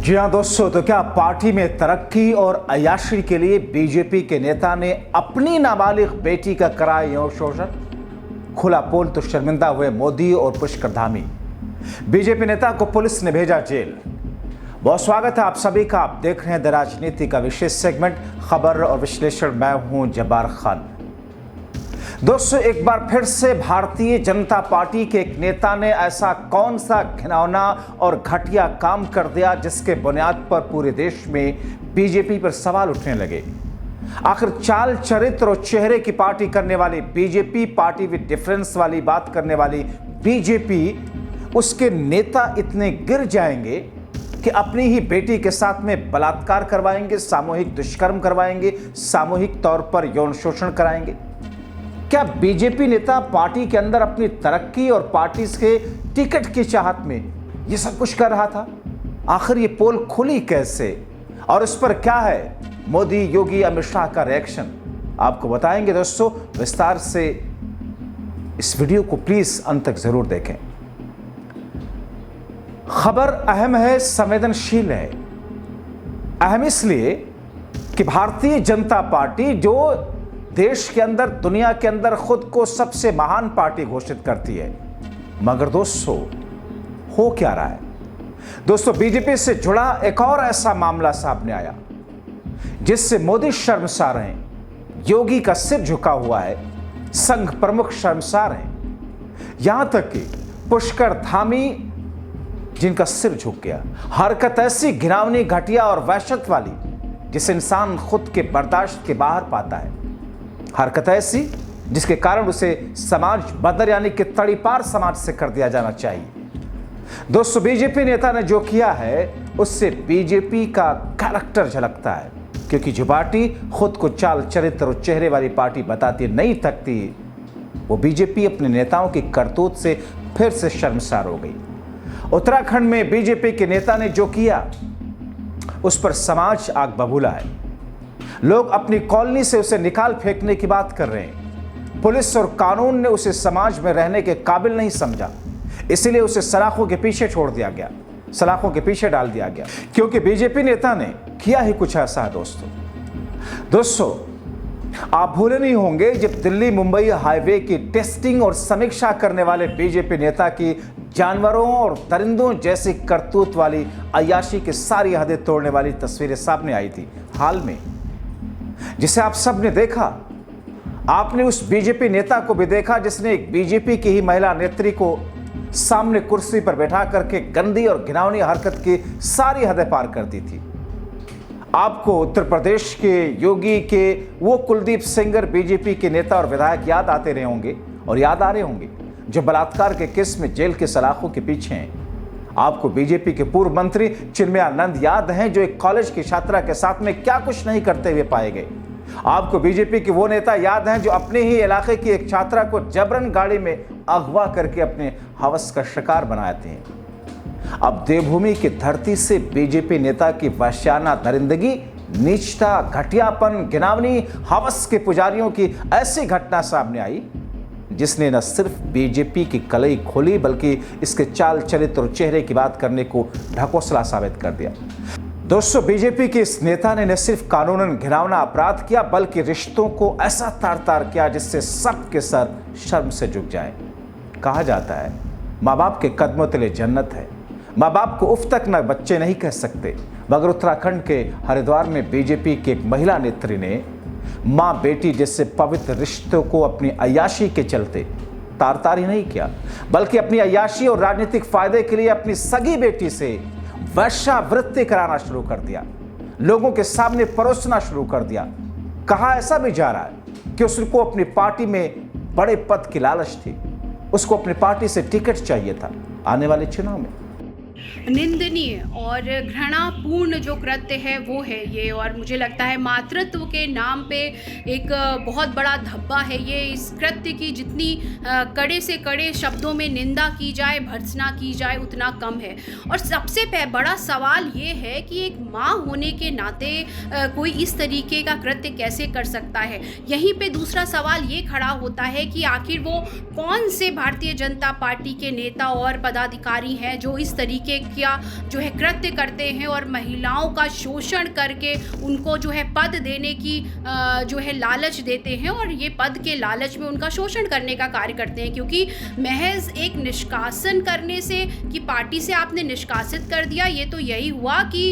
जी हाँ दोस्तों, तो क्या पार्टी में तरक्की और अय्याशी के लिए बीजेपी के नेता ने अपनी नाबालिग बेटी का कराया यौन शोषण? खुला पोल तो शर्मिंदा हुए मोदी और पुष्कर धामी। बीजेपी नेता को पुलिस ने भेजा जेल। बहुत स्वागत है आप सभी का। आप देख रहे हैं द राजनीति का विशेष सेगमेंट खबर और विश्लेषण। मैं हूं जब्बार खान। दोस्तों, एक बार फिर से भारतीय जनता पार्टी के एक नेता ने ऐसा कौन सा घिनौना और घटिया काम कर दिया जिसके बुनियाद पर पूरे देश में बीजेपी पर सवाल उठने लगे। आखिर चाल चरित्र और चेहरे की पार्टी करने वाली बीजेपी, पार्टी विद डिफरेंस वाली बात करने वाली बीजेपी, उसके नेता इतने गिर जाएंगे कि अपनी ही बेटी के साथ में बलात्कार करवाएंगे, सामूहिक दुष्कर्म करवाएंगे, सामूहिक तौर पर यौन शोषण कराएंगे। क्या बीजेपी नेता पार्टी के अंदर अपनी तरक्की और पार्टी के टिकट की चाहत में यह सब कुछ कर रहा था? आखिर ये पोल खुली कैसे और इस पर क्या है मोदी, योगी, अमित शाह का रिएक्शन? आपको बताएंगे दोस्तों विस्तार से। इस वीडियो को प्लीज अंत तक जरूर देखें। खबर अहम है, संवेदनशील है। अहम इसलिए कि भारतीय जनता पार्टी जो देश के अंदर, दुनिया के अंदर खुद को सबसे महान पार्टी घोषित करती है, मगर दोस्तों हो क्या रहा है? दोस्तों, बीजेपी से जुड़ा एक और ऐसा मामला सामने आया जिससे मोदी शर्मसार हैं, योगी का सिर झुका हुआ है, संघ प्रमुख शर्मसार हैं, यहां तक कि पुष्कर धामी जिनका सिर झुक गया। हरकत ऐसी घिनौनी, घटिया और वहशत वाली जिसे इंसान खुद के बर्दाश्त के बाहर पाता है। हरकत ऐसी जिसके कारण उसे समाज बदर यानी कि तड़ीपार समाज से कर दिया जाना चाहिए। दोस्तों, बीजेपी नेता ने जो किया है उससे बीजेपी का कैरेक्टर झलकता है, क्योंकि जो पार्टी खुद को चाल चरित्र और चेहरे वाली पार्टी बताती नहीं थकती, वो बीजेपी अपने नेताओं की करतूत से फिर से शर्मसार हो गई। उत्तराखंड में बीजेपी के नेता ने जो किया उस पर समाज आग बबूला है। लोग अपनी कॉलोनी से उसे निकाल फेंकने की बात कर रहे हैं। पुलिस और कानून ने उसे समाज में रहने के काबिल नहीं समझा, इसीलिए उसे सलाखों के पीछे छोड़ दिया गया, सलाखों के पीछे डाल दिया गया, क्योंकि बीजेपी नेता ने किया ही कुछ ऐसा है। दोस्तों, आप भूले नहीं होंगे जब दिल्ली मुंबई हाईवे की टेस्टिंग और समीक्षा करने वाले बीजेपी नेता की जानवरों और दरिंदों जैसी करतूत वाली अय्याशी की सारी हदें तोड़ने वाली तस्वीरें सामने आई थी हाल में, जिसे आप सब ने देखा। आपने उस बीजेपी नेता को भी देखा जिसने एक बीजेपी की ही महिला नेत्री को सामने कुर्सी पर बैठा करके गंदी और घिनौनी हरकत की सारी हदें पार कर दी थी। आपको उत्तर प्रदेश के योगी के वो कुलदीप सेंगर बीजेपी के नेता और विधायक याद आते रहे होंगे और याद आ रहे होंगे जो बलात्कार के केस में जेल के सलाखों के पीछे हैं। आपको बीजेपी के पूर्व मंत्री चिन्मयानंद याद हैं जो एक कॉलेज की छात्रा के साथ में क्या कुछ नहीं करते हुए पाए गए। आपको बीजेपी के वो नेता याद हैं जो अपने ही इलाके की एक छात्रा को जबरन गाड़ी में अगवा करके अपने हवस का शिकार बनाते हैं। अब देवभूमि की धरती से बीजेपी नेता की वहशियाना दरिंदगी, नीचता, घटियापन, घिनौनी हवस के पुजारियों की ऐसी घटना सामने आई जिसने न सिर्फ बीजेपी की कलई खोली बल्कि इसके चाल चरित्र और चेहरे की बात करने को ढकोसला साबित कर दिया। दोस्तों, बीजेपी के इस नेता ने न सिर्फ कानूनन घिनौना अपराध किया बल्कि रिश्तों को ऐसा तार-तार किया जिससे सबके सर शर्म से झुक जाए। कहा जाता है माँ बाप के कदमों तले जन्नत है। माँ बाप को उफ तक न बच्चे नहीं कह सकते, मगर उत्तराखंड के हरिद्वार में बीजेपी की एक महिला नेत्री ने माँ बेटी जैसे पवित्र रिश्तों को अपनी अय्याशी के चलते तार-तार ही नहीं किया, बल्कि अपनी अय्याशी और राजनीतिक फायदे के लिए अपनी सगी बेटी से वैश्यावृत्ति कराना शुरू कर दिया, लोगों के सामने परोसना शुरू कर दिया। कहा ऐसा भी जा रहा है कि उसको अपनी पार्टी में बड़े पद की लालच थी, उसको अपनी पार्टी से टिकट चाहिए था आने वाले चुनाव में। निंदनीय और घृणापूर्ण जो कृत्य है वो है ये, और मुझे लगता है मातृत्व के नाम पे एक बहुत बड़ा धब्बा है ये। इस कृत्य की जितनी कड़े से कड़े शब्दों में निंदा की जाए, भर्त्सना की जाए, उतना कम है। और सबसे बड़ा सवाल ये है कि एक माँ होने के नाते कोई इस तरीके का कृत्य कैसे कर सकता है। यहीं पे दूसरा सवाल ये खड़ा होता है कि आखिर वो कौन से भारतीय जनता पार्टी के नेता और पदाधिकारी हैं जो इस तरीके तरीके का जो है कृत्य करते हैं और महिलाओं का शोषण करके उनको जो है पद देने की जो है लालच देते हैं और ये पद के लालच में उनका शोषण करने का कार्य करते हैं। क्योंकि महज एक निष्कासन करने से कि पार्टी से आपने निष्कासित कर दिया, ये तो यही हुआ कि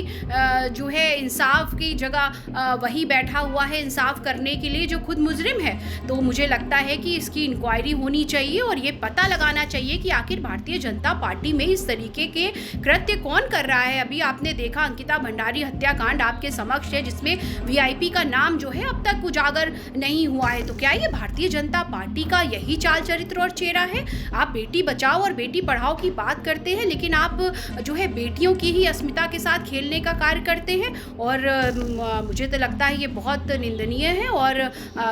जो है इंसाफ की जगह वही बैठा हुआ है इंसाफ करने के लिए जो खुद मुजरिम है। तो मुझे लगता है कि इसकी इंक्वायरी होनी चाहिए और ये पता लगाना चाहिए कि आखिर भारतीय जनता पार्टी में इस तरीके के कृत्य कौन कर रहा है। अभी आपने देखा अंकिता भंडारी हत्याकांड आपके समक्ष है, जिसमें वीआईपी का नाम जो है अब तक उजागर नहीं हुआ है। तो क्या ये भारतीय जनता पार्टी का यही चाल चरित्र और चेहरा है? आप बेटी बचाओ और बेटी पढ़ाओ की बात करते हैं, लेकिन आप जो है बेटियों की ही अस्मिता के साथ खेलने का कार्य करते हैं। और मुझे तो लगता है ये बहुत निंदनीय है और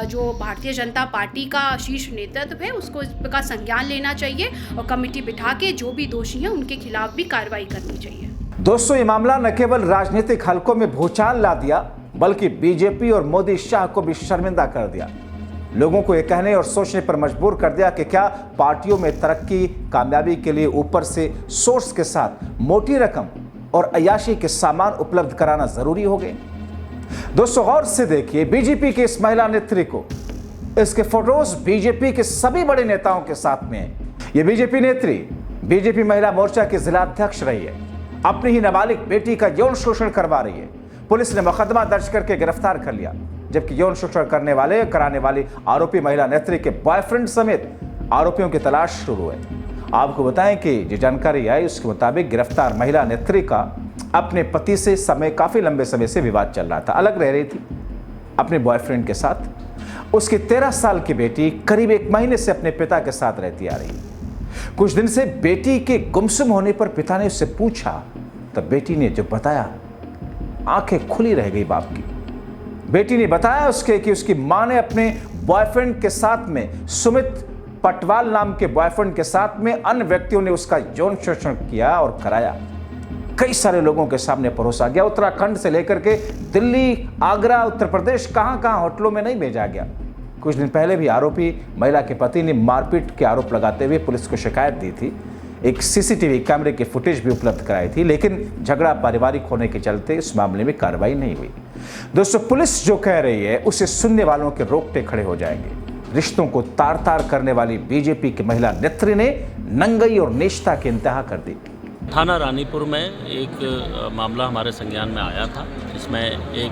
जो भारतीय जनता पार्टी का शीर्ष नेतृत्व है उसको इसका संज्ञान लेना चाहिए और कमेटी बिठा के जो भी दोषी हैं उनके खिलाफ भी कार्रवाई करनी चाहिए। दोस्तों, ये मामला न केवल राजनीतिक हलकों में भूचाल ला दिया बल्कि बीजेपी और मोदी शाह को भी शर्मिंदा कर दिया। लोगों को यह कहने और सोचने पर मजबूर कर दिया कि क्या पार्टियों में तरक्की कामयाबी के लिए ऊपर से सोर्स के साथ मोटी रकम और अय्याशी के सामान उपलब्ध कराना जरूरी हो गए। दोस्तों, गौर से देखिए बीजेपी की इस महिला नेत्री को, इसके फोटोज बीजेपी के सभी बड़े नेताओं के साथ में है। यह बीजेपी नेत्री बीजेपी महिला मोर्चा की जिला अध्यक्ष रही है, अपनी ही नाबालिग बेटी का यौन शोषण करवा रही है। पुलिस ने मुकदमा दर्ज करके गिरफ्तार कर लिया, जबकि यौन शोषण कराने वाली आरोपी महिला नेत्री के बॉयफ्रेंड समेत आरोपियों की तलाश शुरू है। आपको बताएं कि जो जानकारी आई उसके मुताबिक गिरफ्तार महिला नेत्री का अपने पति से काफी लंबे समय से विवाद चल रहा था। अलग रह रही थी अपने बॉयफ्रेंड के साथ। उसकी 13 साल की बेटी करीब 1 महीने से अपने पिता के साथ रहती आ रही है। कुछ दिन से बेटी के गुमसुम होने पर पिता ने उससे पूछा, तब बेटी ने जो बताया आंखें खुली रह गई बाप की। बेटी ने बताया कि उसकी मां ने अपने बॉयफ्रेंड के साथ में सुमित पटवाल नाम के बॉयफ्रेंड के साथ में अन्य व्यक्तियों ने उसका यौन शोषण किया और कराया। कई सारे लोगों के सामने परोसा गया। उत्तराखंड से लेकर के दिल्ली, आगरा, उत्तर प्रदेश, कहां होटलों में नहीं भेजा गया। कुछ दिन पहले भी आरोपी महिला के पति ने मारपीट के आरोप लगाते हुए पुलिस को शिकायत दी थी। एक सीसीटीवी कैमरे की फुटेज भी उपलब्ध कराई थी, लेकिन झगड़ा पारिवारिक होने के चलते इस मामले में कार्रवाई नहीं हुई। दोस्तों, पुलिस जो कह रही है उसे सुनने वालों के रोकटे खड़े हो जाएंगे। रिश्तों को तार तार करने वाली बीजेपी की महिला नेत्री ने नंगई और नेशता की इंतहा कर दी। थाना रानीपुर में एक मामला हमारे संज्ञान में आया था, जिसमें एक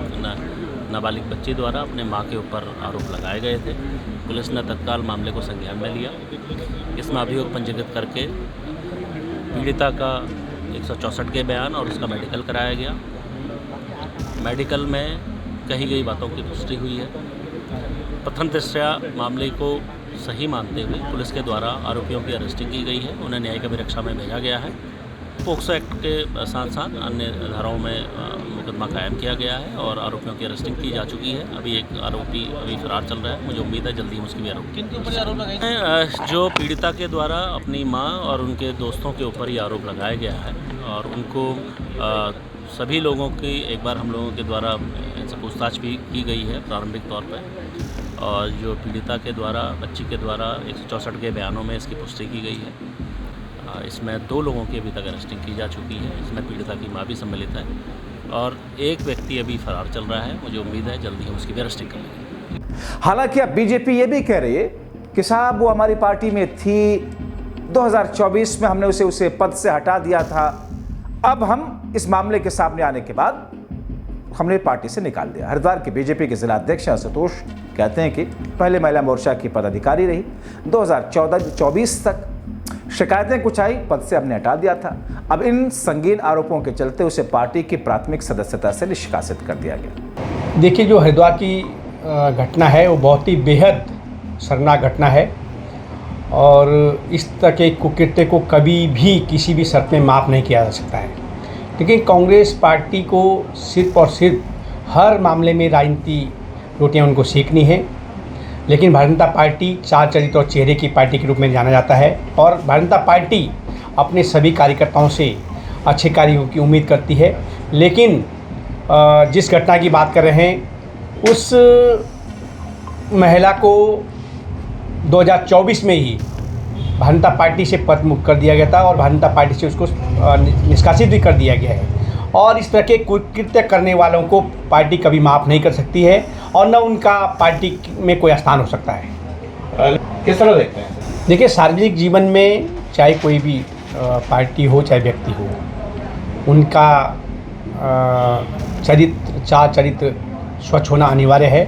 नाबालिग बच्ची द्वारा अपने मां के ऊपर आरोप लगाए गए थे। पुलिस ने तत्काल मामले को संज्ञान में लिया। इसमें अभियोग पंजीकृत करके पीड़िता का 164 के बयान और उसका मेडिकल कराया गया। मेडिकल में कही गई बातों की पुष्टि हुई है। प्रथम दृष्टया मामले को सही मानते हुए पुलिस के द्वारा आरोपियों की अरेस्टिंग की गई है। उन्हें न्यायिक अभिरक्षा में भेजा गया है। पोक्सो एक्ट के साथ साथ अन्य धाराओं में मुकदमा कायम किया गया है और आरोपियों की अरेस्टिंग की जा चुकी है। अभी एक आरोपी फरार चल रहा है। मुझे उम्मीद है जल्दी हम उसकी भी आरोप जो पीड़िता के द्वारा अपनी मां और उनके दोस्तों के ऊपर ये आरोप लगाया गया है और उनको सभी लोगों की एक बार हम लोगों के द्वारा इनसे पूछताछ भी की गई है प्रारंभिक तौर पर। और जो पीड़िता के द्वारा बच्ची के द्वारा 164 के बयानों में इसकी पुष्टि की गई है। इसमें 2 लोगों की अभी तक अरेस्टिंग की जा चुकी है। इसमें पीड़िता की मां भी सम्मिलित है और एक व्यक्ति अभी फरार चल रहा है। मुझे उम्मीद है जल्दी हम उसकी भी अरेस्टिंग कर लेंगे। हालांकि अब बीजेपी ये भी कह रही है कि साहब वो हमारी पार्टी में थी, 2024 में हमने उसे पद से हटा दिया था, अब हम इस मामले के सामने आने के बाद हमने पार्टी से निकाल दिया। हरिद्वार के बीजेपी के जिला अध्यक्ष आशुतोष कहते हैं कि पहले महिला मोर्चा की पदाधिकारी रही, 2014-24 तक शिकायतें कुछ आई, पद से हमने हटा दिया था। अब इन संगीन आरोपों के चलते उसे पार्टी की प्राथमिक सदस्यता से निष्कासित कर दिया गया। देखिए, जो हरिद्वार की घटना है वो बहुत ही बेहद शर्मनाक घटना है और इस तरह के कुकृत्य को कभी भी किसी भी शर्त में माफ़ नहीं किया जा सकता है। लेकिन कांग्रेस पार्टी को सिर्फ और सिर्फ हर मामले में राजनीति रोटियां उनको सेकनी है। लेकिन भारतीय जनता पार्टी चाल चरित्र और चेहरे की पार्टी के रूप में जाना जाता है और भारतीय जनता पार्टी अपने सभी कार्यकर्ताओं से अच्छे कार्यों की उम्मीद करती है। लेकिन जिस घटना की बात कर रहे हैं उस महिला को 2024 में ही भारतीय जनता पार्टी से पद मुक्त कर दिया गया था और भारतीय जनता पार्टी से उसको निष्कासित भी कर दिया गया है। और इस तरह के कुकृत्य करने वालों को पार्टी कभी माफ़ नहीं कर सकती है और न उनका पार्टी में कोई स्थान हो सकता है। किस तरह देखते हैं? देखिए, सार्वजनिक जीवन में चाहे कोई भी पार्टी हो चाहे व्यक्ति हो, उनका चरित्र स्वच्छ होना अनिवार्य है।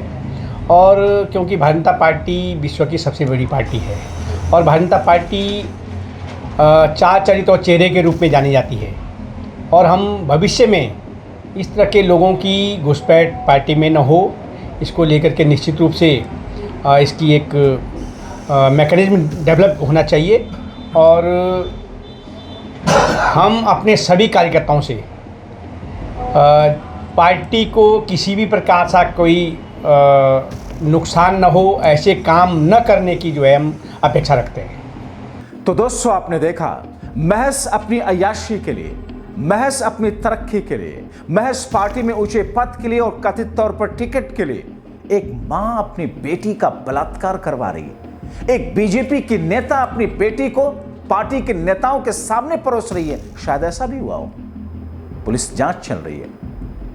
और क्योंकि भारतीय जनता पार्टी विश्व की सबसे बड़ी पार्टी है और भारतीय जनता पार्टी चरित्र और चेहरे के रूप में जानी जाती है और हम भविष्य में इस तरह के लोगों की घुसपैठ पार्टी में न हो, इसको लेकर के निश्चित रूप से इसकी एक मैकेनिज्म डेवलप होना चाहिए। और हम अपने सभी कार्यकर्ताओं से पार्टी को किसी भी प्रकार सा कोई नुकसान न हो, ऐसे काम न करने की जो है हम अपेक्षा रखते हैं। तो दोस्तों, आपने देखा, महज अपनी अय्याशी के लिए, महज अपनी तरक्की के लिए, महज पार्टी में ऊंचे पद के लिए और कथित तौर पर टिकट के लिए एक मां अपनी बेटी का बलात्कार करवा रही है। एक बीजेपी की नेता अपनी बेटी को पार्टी के नेताओं के सामने परोस रही है। शायद ऐसा भी हुआ हो। पुलिस जांच चल रही है,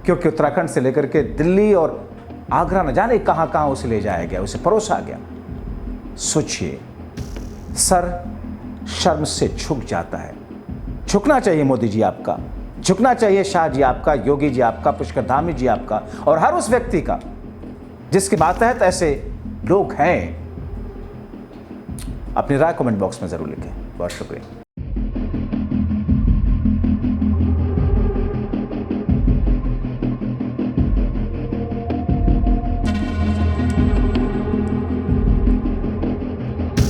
क्योंकि उत्तराखंड से लेकर के दिल्ली और आगरा न जाने कहां कहां उसे ले जाया गया, उसे परोसा गया। सोचिए, सर शर्म से झुक जाता है। झुकना चाहिए मोदी जी आपका, झुकना चाहिए शाह जी आपका, योगी जी आपका, पुष्कर धामी जी आपका और हर उस व्यक्ति का जिसके मातहत ऐसे लोग हैं। अपनी राय कमेंट बॉक्स में जरूर लिखें। बहुत शुक्रिया।